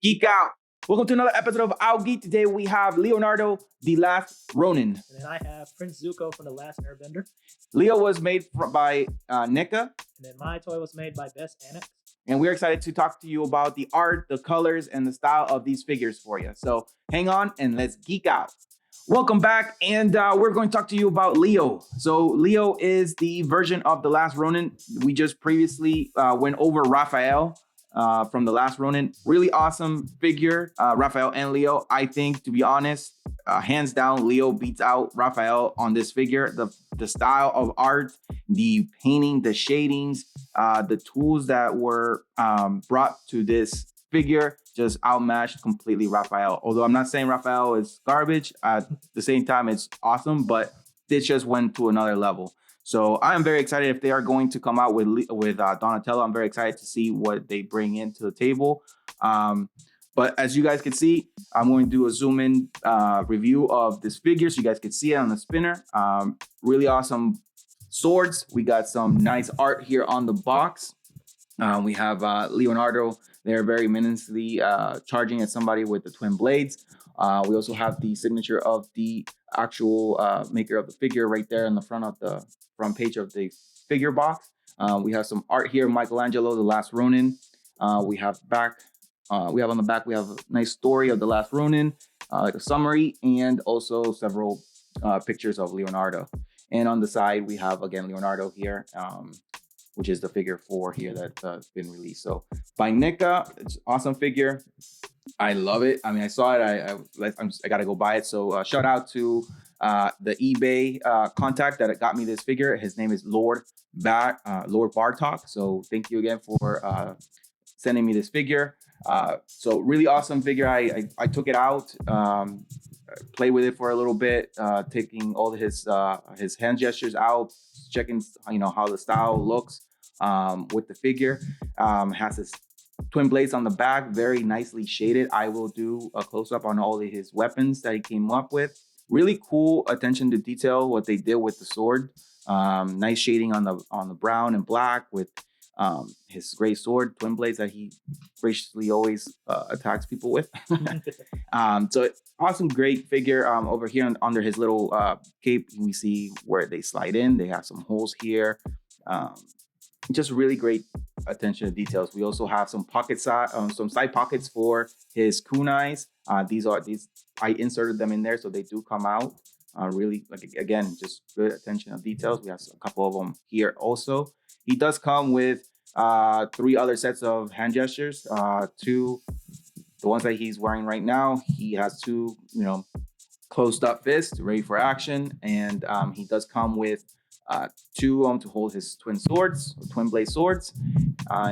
Geek Out. Welcome to another episode of Out Geeked. Today we have Leonardo, the Last Ronin. And then I have Prince Zuko from the Last Airbender. Leo was made by NECA. And then my toy was made by OGK&x. And we're excited to talk to you about the art, the colors, and the style of these figures for you. So hang on and let's geek out. Welcome back, and we're going to talk to you about Leo. So Leo is the version of the Last Ronin. We just previously went over Raphael from the Last Ronin. Really awesome figure, Raphael and Leo. I think, to be honest, hands down, Leo beats out Raphael on this figure. The style of art, the painting, the shadings, the tools that were brought to this figure just outmatched completely Raphael. Although I'm not saying Raphael is garbage, at the same time it's awesome, but this just went to another level. So I'm very excited if they are going to come out with Donatello. I'm very excited to see what they bring into the table. But as you guys can see, I'm going to do a zoom in review of this figure so you guys can see it on the spinner. Really awesome swords. We got some nice art here on the box. We have Leonardo. They're very menacingly charging at somebody with the twin blades. We also have the signature of the actual maker of the figure right there in the front of the front page of the figure box. We have some art here, Michelangelo, the Last Ronin. We have on the back, we have a nice story of the Last Ronin, like a summary, and also several pictures of Leonardo. And on the side, we have, again, Leonardo here, which is the figure 4 here that's been released. So by NECA, it's an awesome figure. I love it. I mean, I saw it. I got to go buy it. So shout out to the eBay contact that got me this figure. His name is Lord Bartok. So thank you again for sending me this figure. So really awesome figure. I took it out, played with it for a little bit, taking all his hand gestures out, checking how the style looks with the figure. Has his twin blades on the back, very nicely shaded. I will do a close-up on all of his weapons that he came up with. Really cool attention to detail what they did with the sword. Nice shading on the brown and black with his gray sword, twin blades that he graciously always attacks people with. So awesome, great figure. Over here under his little cape, we see where they slide in. They have some holes here. Just really great attention to details. We also have some some side pockets for his kunais. These I inserted them in there, so they do come out. Really, again, just good attention to details. We have a couple of them here also. He does come with 3 other sets of hand gestures. 2, the ones that he's wearing right now. He has 2, closed up fists ready for action, and he does come with 2 to hold his twin swords, twin blade swords.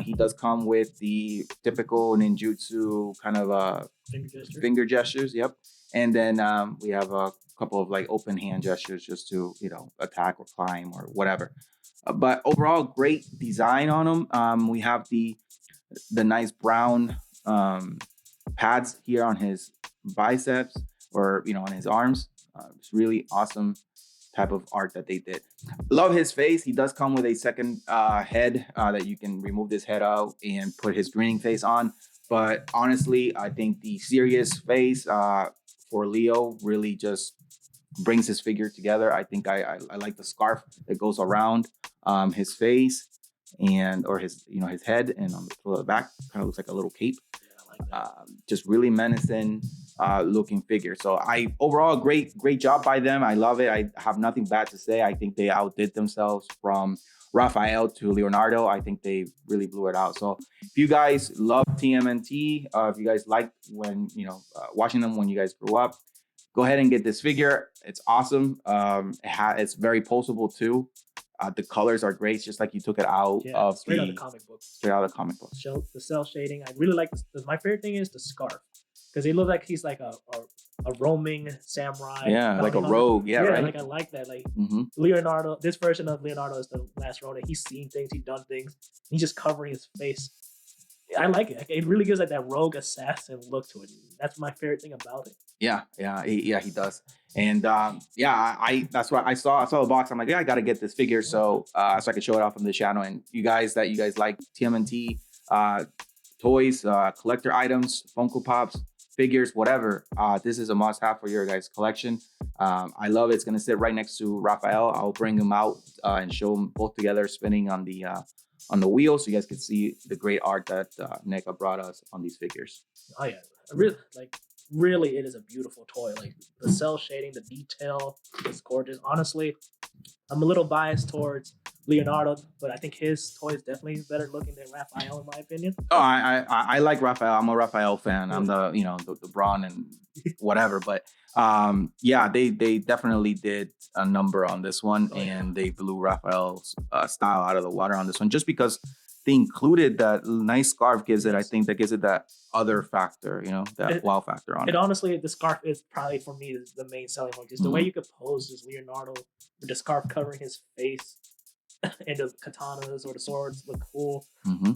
He does come with the typical ninjutsu kind of finger gestures. Yep. And then we have a couple of open hand gestures just to attack or climb or whatever. But overall, great design on them. We have the nice brown pads here on his biceps or on his arms. It's really awesome type of art that they did. Love his face. He does come with a second head that you can remove this head out and put his grinning face on. But honestly, I think the serious face for Leo really just brings his figure together. I think I like the scarf that goes around his face or his his head, and on the back kind of looks like a little cape. Just really menacing looking figure. So overall great job by them. I love it. I have nothing bad to say. I think they outdid themselves from Raphael to Leonardo. I think they really blew it out. So if you guys love TMNT, if you guys liked when watching them when you guys grew up, go ahead and get this figure. It's awesome. It's very pulsable too. The colors are great, just like you took it out of straight out of the comic book. Straight out of the comic book. The cell shading. I really like this. My favorite thing is the scarf, because he looks like he's like a roaming samurai. Yeah, like a rogue. Yeah, right. I like that. Leonardo, this version of Leonardo is the Last Ronin. He's seen things, he's done things. He's just covering his face. I like it. It really gives that rogue assassin look to it. That's my favorite thing about it. Yeah, he does. And that's why I saw the box. I'm like, I got to get this figure so I could show it off on the channel. And you guys like TMNT, toys, collector items, Funko Pops, figures, whatever. This is a must-have for your guys' collection. I love it. It's gonna sit right next to Raphael. I'll bring him out and show them both together spinning on the wheel, so you guys can see the great art that Nick brought us on these figures. Oh yeah, really, it is a beautiful toy. Like the cell shading, the detail is gorgeous. Honestly, I'm a little biased towards Leonardo, but I think his toy is definitely better looking than Raphael, in my opinion. Oh, I like Raphael. I'm a Raphael fan. I'm the Braun and whatever. But yeah, they definitely did a number on this one, and they blew Raphael's style out of the water on this one, just because they included that nice scarf. I think that gives it that other factor, wow factor on it. And honestly, the scarf is probably for me the main selling point. Just the way you could pose this Leonardo with the scarf covering his face. And the katanas or the swords look cool.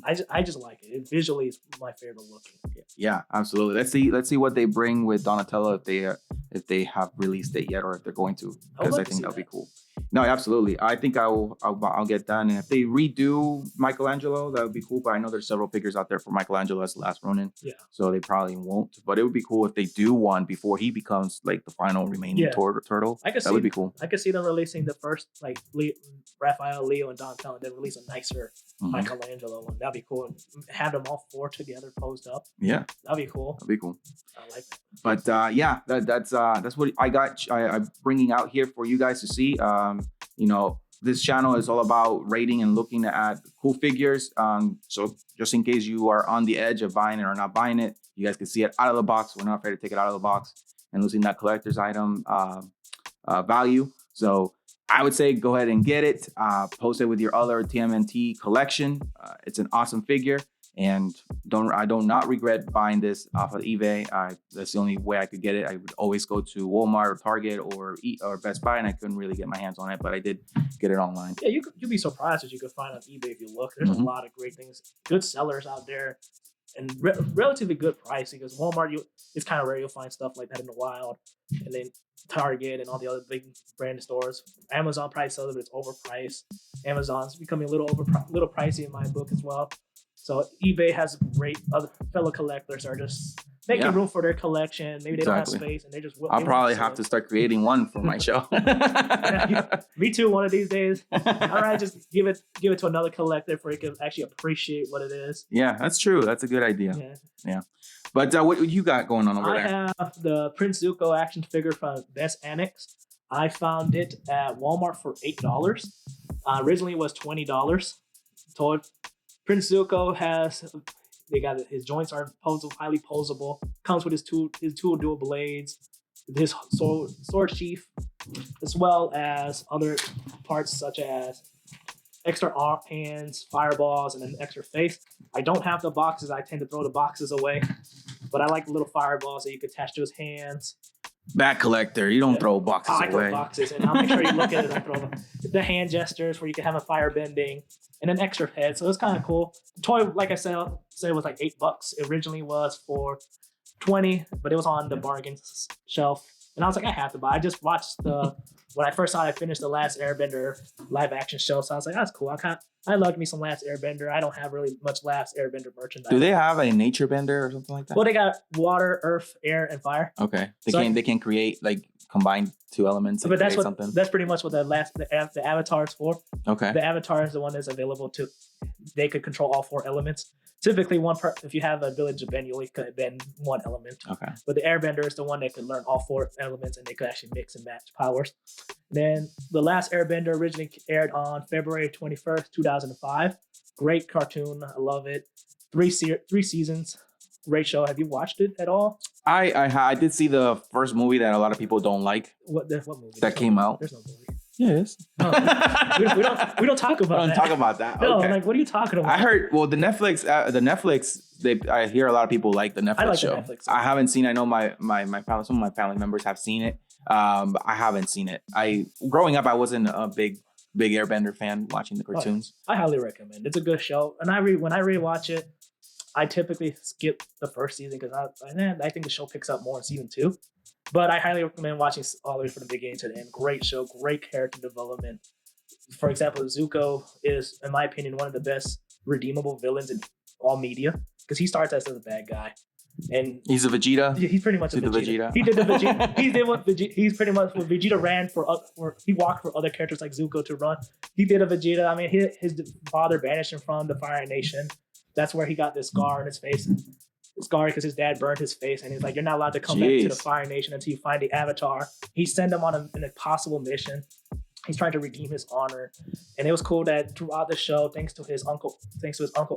I just like it. It visually is my favorite looking. Yeah, absolutely. Let's see what they bring with Donatello if they have released it yet, or if they're going to, because I think that'll be cool. No, absolutely. I think I'll get done. And if they redo Michelangelo, that would be cool. But I know there's several figures out there for Michelangelo as the Last Ronin. Yeah. So they probably won't. But it would be cool if they do one before he becomes like the final remaining turtle. That would be cool. I could see them releasing the first like Raphael, Leo, and Donatello, and then release a nicer Michelangelo one. That'd be cool. And have them all four together posed up. Yeah. That'd be cool. That'd be cool. I like that. But yeah, that's what I got. I'm bringing out here for you guys to see. This channel is all about rating and looking at cool figures. So just in case you are on the edge of buying it or not buying it, you guys can see it out of the box. We're not afraid to take it out of the box and losing that collector's item value. So I would say go ahead and get it. Post it with your other TMNT collection. It's an awesome figure. And I do not regret buying this off of eBay. That's the only way I could get it. I would always go to Walmart or Target or Best Buy, and I couldn't really get my hands on it, but I did get it online. Yeah, you'd be surprised what you could find on eBay if you look. There's a lot of great things, good sellers out there, and relatively good price, because Walmart, it's kind of rare you'll find stuff like that in the wild, and then Target and all the other big brand stores. Amazon probably sells it, but it's overpriced. Amazon's becoming a little pricey in my book as well. So eBay has great other fellow collectors are just making room for their collection. Maybe they don't have space, and they just. I'll probably have to start creating one for my show. Me too. One of these days. All right, just give it to another collector for you can actually appreciate what it is. Yeah, that's true. That's a good idea. Yeah. But what you got going on over there? I have the Prince Zuko action figure from OGK&x. I found it at Walmart for $8. Originally it was $20. Prince Zuko his joints are highly posable. Comes with his two dual blades, his sword sheath, as well as other parts such as extra hands, fireballs, and an extra face. I don't have the boxes. I tend to throw the boxes away, but I like the little fireballs that you could attach to his hands. Bat collector, you don't throw boxes away. I throw boxes, and I'll make sure you look at it. I throw the hand gestures where you can have a fire bending and an extra head, so it's kind of cool. The toy, like I said, was like $8. It originally was for $20, but it was on the bargain shelf, and I was like, I have to buy. I just watched when I first saw it, I finished the Last Airbender live action show, so I was like, that's cool. I loved me some Last Airbender. I don't have really much Last Airbender merchandise. Do they have a nature bender or something like that? Well, they got water, earth, air, and fire. Okay, they can create combine two elements. But that's pretty much what the avatar is for. Okay, the avatar is the one that's available to. They could control all four elements. Typically, if you have a village of bend, you only could bend one element. Okay. But the airbender is the one that could learn all four elements, and they could actually mix and match powers. Then the Last Airbender originally aired on February 21st, 2005. Great cartoon. I love it. Three seasons. Great show. Have you watched it at all? I did see the first movie that a lot of people don't like. What movie? That came out. There's no movie. Yes. No, we don't talk about that. Talk about that. No, okay. What are you talking about? I heard. Well, the Netflix. I hear a lot of people like the Netflix show. The Netflix. I haven't seen. I know some of my family members have seen it. But I haven't seen it. Growing up, I wasn't a big Airbender fan watching the cartoons. I highly recommend. It's a good show, and when I rewatch it, I typically skip the first season because I think the show picks up more in season 2. But I highly recommend watching all the way from the beginning to the end. Great show, great character development. For example, Zuko is, in my opinion, one of the best redeemable villains in all media. because he starts as a bad guy, and he's a Vegeta. He's pretty much a Vegeta. He did the Vegeta. He did what Vegeta. He's pretty much what Vegeta ran for. He walked for other characters like Zuko to run. He did a Vegeta. I mean, his father banished him from the Fire Nation. That's where he got this scar on his face. Scar because his dad burned his face, and he's like, "You're not allowed to come back to the Fire Nation until you find the Avatar." He sent him on an impossible mission. He's trying to redeem his honor, and it was cool that throughout the show, thanks to his uncle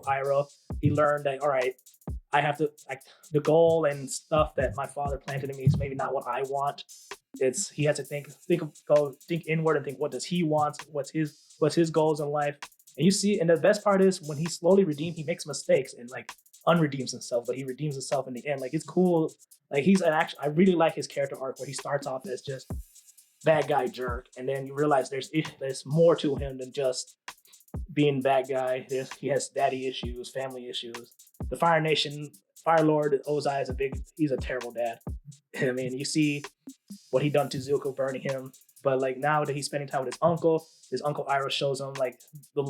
Iroh, he learned that all right, I have to like the goal and stuff that my father planted in me is maybe not what I want. He has to think inward and think what does he want, what's his goals in life, and you see. And the best part is when he slowly redeems, he makes mistakes and like unredeems himself, but he redeems himself in the end. Like it's cool. Like I really like his character arc where he starts off as just bad guy jerk, and then you realize there's more to him than just being bad guy. He has daddy issues, family issues. The Fire Nation, Fire Lord Ozai he's a terrible dad. I mean, you see what he done to Zuko, burning him, but like now that he's spending time with his uncle Iroh shows him like the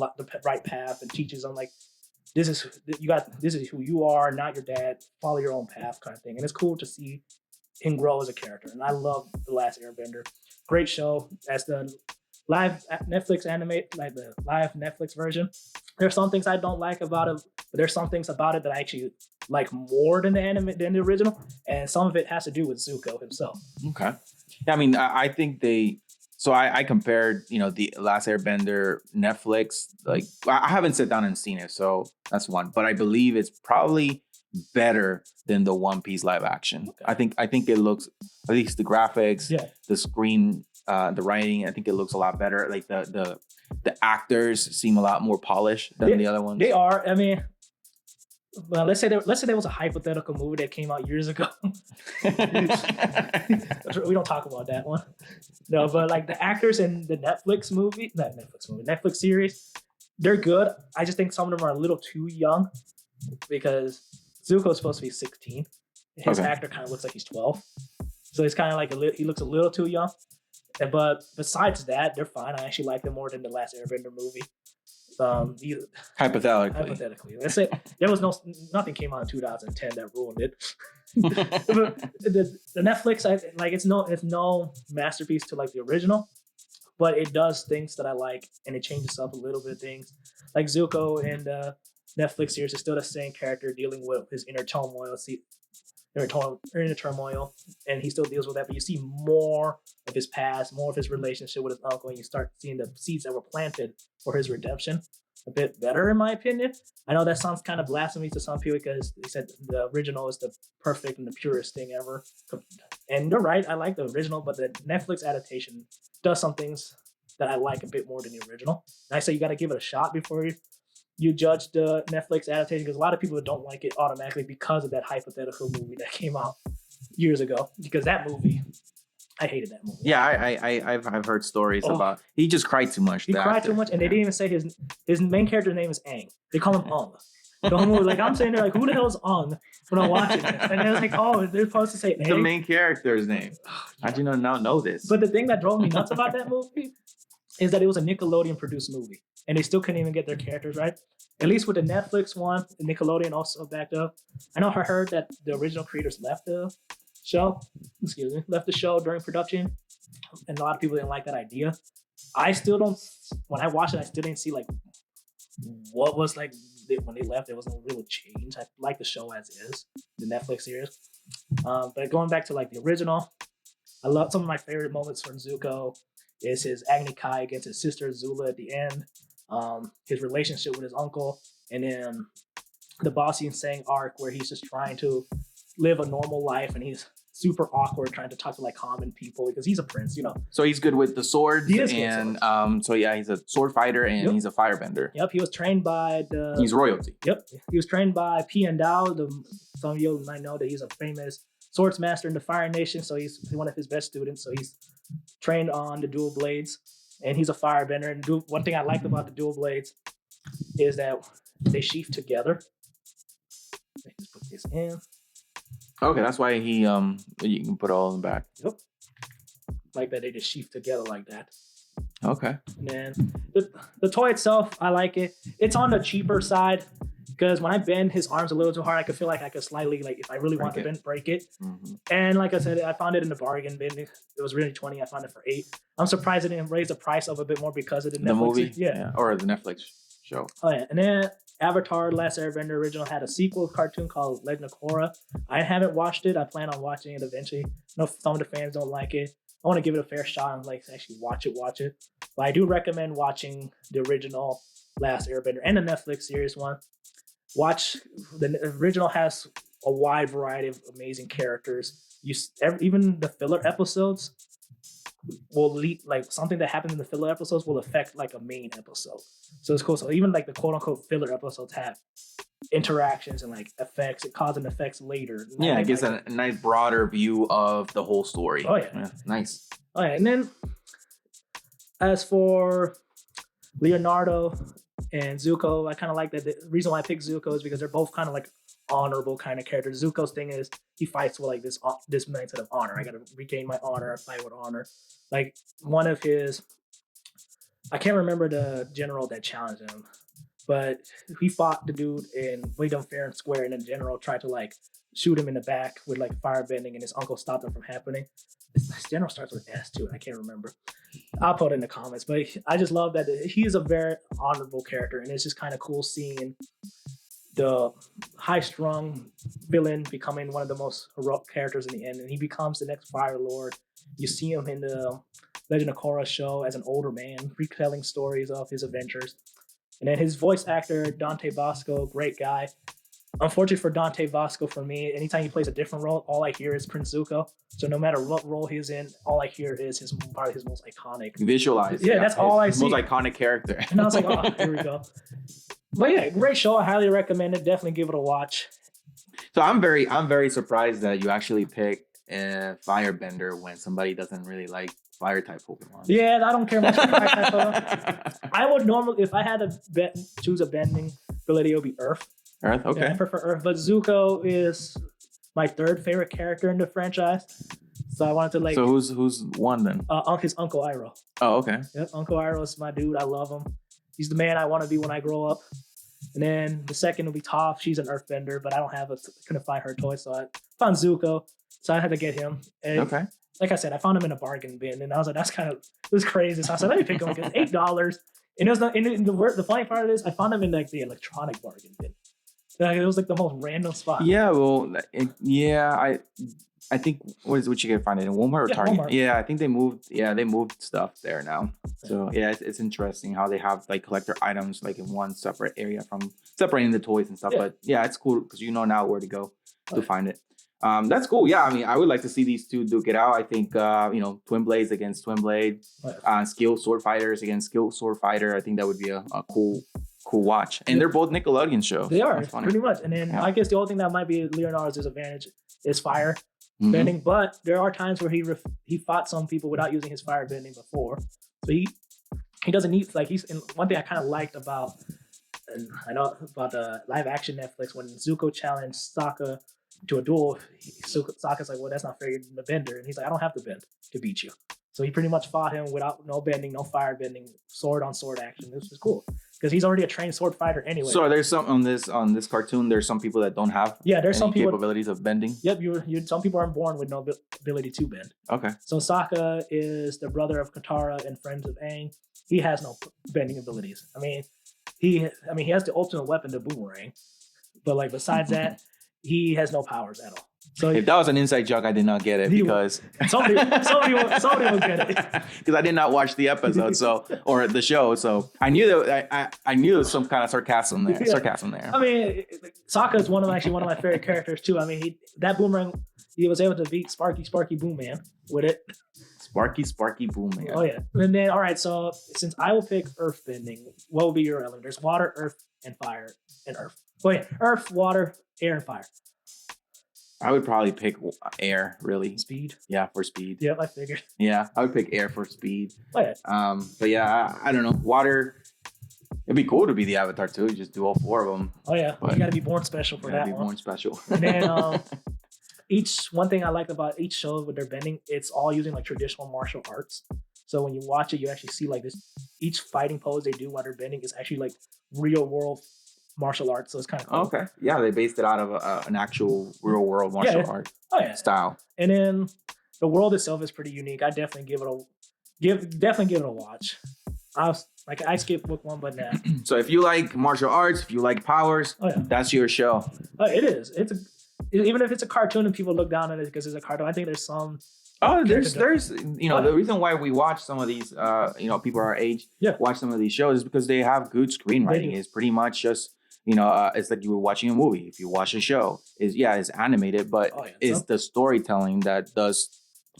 right path and teaches him like this is who you are, not your dad. Follow your own path, kind of thing. And it's cool to see him grow as a character. And I love The Last Airbender. Great show. As the live Netflix version, there's some things I don't like about it, but there's some things about it that I actually like more than the original, and some of it has to do with Zuko himself. Okay. I mean, I think I compared, the Last Airbender Netflix. Like, I haven't sat down and seen it, so that's one. But I believe it's probably better than the One Piece live action. Okay. I think it looks, at least the graphics, the screen, the writing. I think it looks a lot better. Like the actors seem a lot more polished than the other ones. They are. I mean, well, let's say there was a hypothetical movie that came out years ago. We don't talk about that one. No, but like the actors in the Netflix series, they're good. I just think some of them are a little too young because Zuko's supposed to be 16. His actor kind of looks like he's 12. So it's kind of like he looks a little too young. But besides that, they're fine. I actually like them more than the Last Airbender movie. Hypothetically, let's say there was nothing came out in 2010 that ruined it. the Netflix, it's no masterpiece to like the original, but it does things that I like, and it changes up a little bit of things. Like Zuko in the Netflix series is still the same character dealing with his inner turmoil, and he still deals with that. But you see more of his past, more of his relationship with his uncle, and you start seeing the seeds that were planted for his redemption a bit better, in my opinion. I know that sounds kind of blasphemy to some people because they said the original is the perfect and the purest thing ever. And you're right, I like the original, but the Netflix adaptation does some things that I like a bit more than the original. And I say you got to give it a shot before you judge the Netflix adaptation, because a lot of people don't like it automatically because of that hypothetical movie that came out years ago. Because that movie, I hated that movie. Yeah, I've heard stories about he just cried too much. He cried too much, and they didn't even say his main character's name is Aang. They call him Ung. The whole movie, like I'm saying, they're like, who the hell is Ung when I'm watching this? And they're like, oh, they're supposed to say Aang. The main character's name. How'd you not know this? But the thing that drove me nuts about that movie is that it was a Nickelodeon produced movie, and they still couldn't even get their characters right. At least with the Netflix one, the Nickelodeon also backed up. I know I heard that the original creators left the show during production, and a lot of people didn't like that idea. I still don't. When I watched it, I still didn't see like what was like when they left. There was no real change. I like the show as is, the Netflix series. But going back to like the original, I love some of my favorite moments from Zuko is his Agni Kai against his sister Zula at the end. His relationship with his uncle, and then the Bossy and Sang arc where he's just trying to live a normal life and he's super awkward trying to talk to like common people because he's a prince, So he's good with the swords, and he's a sword fighter and he's a firebender. Yep, he was trained by he's royalty. Yep, he was trained by Pian Dao. Some of you might know that he's a famous swords master in the Fire Nation, so he's one of his best students. So he's trained on the dual blades. And he's a firebender. And one thing I liked about the dual blades is that they sheath together. Let me just put this in. Okay, that's why you can put it all in the back. Yep. Like that, they just sheath together like that. Okay. And then the toy itself, I like it. It's on the cheaper side because when I bend his arms a little too hard, I could feel like I could slightly, like if I really want to bend, break it. And like I said, I found it in the bargain bin. It was really $20. I found it for $8. I'm surprised it didn't raise the price up a bit more because of the Netflix movie, yeah, or the Netflix show. Oh yeah, and then Avatar: Last Airbender original had a sequel cartoon called Legend of Korra. I haven't watched it. I plan on watching it eventually. I know some of the fans don't like it. I want to give it a fair shot and like actually watch it. But I do recommend watching the original Last Airbender and the Netflix series one. Watch the original has a wide variety of amazing characters. Even the filler episodes will lead, like something that happens in the filler episodes will affect like a main episode. So it's cool. So even like the quote unquote filler episodes have interactions and like effects, it causing effects later. Yeah, it gives a nice broader view of the whole story. Oh yeah. Nice. Oh yeah, and then as for Leonardo and Zuko, I kind of like that. The reason why I picked Zuko is because they're both kind of like honorable kind of characters. Zuko's thing is he fights with like this mindset of honor. I gotta regain my honor. I fight with honor. Like one of his, I can't remember the general that challenged him, but he fought the dude and we done fair and square, and the general tried to like shoot him in the back with like firebending, and his uncle stopped him from happening. This general starts with S too, and I can't remember. I'll put it in the comments, but I just love that he is a very honorable character, and it's just kind of cool seeing the high-strung villain becoming one of the most heroic characters in the end, and he becomes the next Fire Lord. You see him in the Legend of Korra show as an older man, retelling stories of his adventures. And then his voice actor, Dante Bosco, great guy. Unfortunately for Dante Bosco, for me, anytime he plays a different role, all I hear is Prince Zuko. So no matter what role he's in, all I hear is probably his most iconic. Visualize. Yeah, that's all I see. Most iconic character. And I was like, oh, here we go. But yeah, great show. I highly recommend it. Definitely give it a watch. So I'm very surprised that you actually picked Firebender when somebody doesn't really like fire type Pokemon. Yeah, I don't care much about fire type. I would normally, if I had to choose a bending ability, it would be Earth. Earth, okay. Yeah, I prefer Earth, but Zuko is my third favorite character in the franchise. So I wanted to like. So who's one then? His Uncle Iroh. Oh, okay. Yep, Uncle Iroh is my dude. I love him. He's the man I want to be when I grow up. And then the second will be Toph. She's an Earthbender, but I don't have couldn't find her toy, so I found Zuko. So I had to get him. And okay. Like I said, I found him in a bargain bin, and I was like, it was crazy. So I said, let me pick him because $8. And it was not. And the funny part of this, I found him in like the electronic bargain bin. Like, it was like the most random spot. Yeah, well, I think what you can find it in Walmart or Target. Walmart. Yeah, I think they moved stuff there now. So yeah, it's interesting how they have like collector items like in one separate area from separating the toys and stuff. Yeah. But yeah, it's cool because you know now where to go to find it. That's cool. Yeah, I mean, I would like to see these two duke it out. I think Twin Blades against Twin Blade, skilled sword fighters against skilled sword fighter. I think that would be a cool watch. And they're both Nickelodeon shows. They are pretty much. And then I guess the only thing that might be Leonardo's disadvantage is fire bending. But there are times where he fought some people without using his fire bending before. So he doesn't need and one thing I kind of liked about, and I know about the live action Netflix, when Zuko challenged Sokka to a duel, Sokka's like, well, that's not fair, you're the bender. And he's like, I don't have to bend to beat you. So he pretty much fought him without no bending, no fire bending, sword on sword action. This was cool because he's already a trained sword fighter anyway. So there's some on this cartoon. There's some people that don't have there's some people capabilities of bending. Yep, some people aren't born with no ability to bend. Okay. So Sokka is the brother of Katara and friends of Aang. He has no bending abilities. I mean, he has the ultimate weapon, the boomerang, but like besides that, he has no powers at all. So if that was an inside joke, I did not get it because somebody will get it because I did not watch the episode, or the show, so I knew that I knew there was some kind of sarcasm there. I mean, Sokka is one of my favorite characters too. I mean, that boomerang, he was able to beat Sparky Boom Man with it. Sparky Boom Man. Oh yeah, and then all right. So since I will pick earth bending, what will be your element? There's water, earth, and fire, and earth. Wait, earth, water, air, and fire. I would probably pick air, really. Speed? Yeah, for speed. Yep, I figured. Yeah, I would pick air for speed. Oh, yeah. But yeah, I don't know. Water, it'd be cool to be the Avatar too. Just do all four of them. Oh, yeah. But you got to be born special for that one. Born special. And then one thing I like about each show with their bending, it's all using like traditional martial arts. So when you watch it, you actually see like this, each fighting pose they do while they're bending is actually like real world martial arts, so it's kind of cool. Okay, yeah, they based it out of an actual real world martial art style. And then the world itself is pretty unique. I definitely give it a watch. I skipped book 1, but nah. So if you like martial arts, if you like powers, that's your show. It is. Even if it's a cartoon and people look down on it because it's a cartoon, I think there's some. Oh, there's the reason why we watch some of these people our age watch some of these shows is because they have good screenwriting. It's pretty much just it's like you were watching a movie. If you watch a show, it's animated, but it's the storytelling that does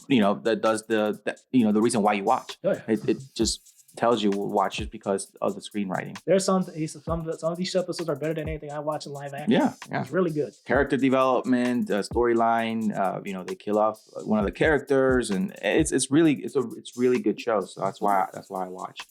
the reason why you watch. It just tells you watch it because of the screenwriting. There's some of these episodes are better than anything I watch in live action. Yeah. It's really good. Character development, storyline. They kill off one of the characters, and it's really good show. So that's why I watch.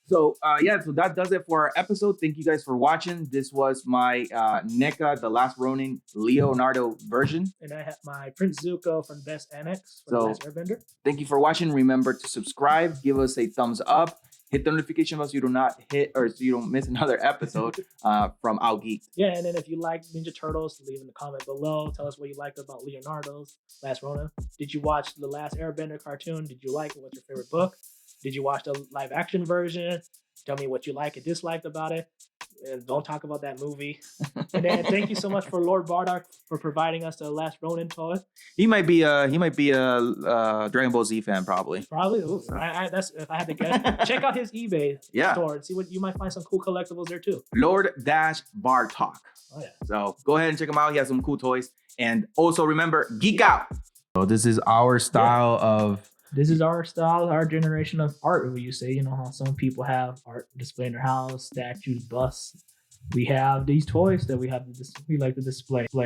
So so that does it for our episode. Thank you guys for watching. This was my NECA, the Last Ronin Leonardo version. And I have my Prince Zuko from OGK&x for the Last Airbender. Thank you for watching. Remember to subscribe, give us a thumbs up, hit the notification bell so you don't miss another episode from Out Geeked. Yeah, and then if you like Ninja Turtles, leave in the comment below. Tell us what you liked about Leonardo's Last Ronin. Did you watch the Last Airbender cartoon? Did you like it? What's your favorite book? Did you watch the live action version? Tell me what you liked and disliked about it. And don't talk about that movie. And then thank you so much for Lord Bardock for providing us the Last Ronin toy. He might be a Dragon Ball Z fan, probably. Probably. Ooh, that's if I had to guess. Check out his eBay store and see what you might find some cool collectibles there too. Lord Bardock. Oh yeah. So go ahead and check him out. He has some cool toys. And also remember, geek out. So this is our style of. This is our style, our generation of art. Where you say, how some people have art display in their house, statues, busts. We have these toys that we like to display.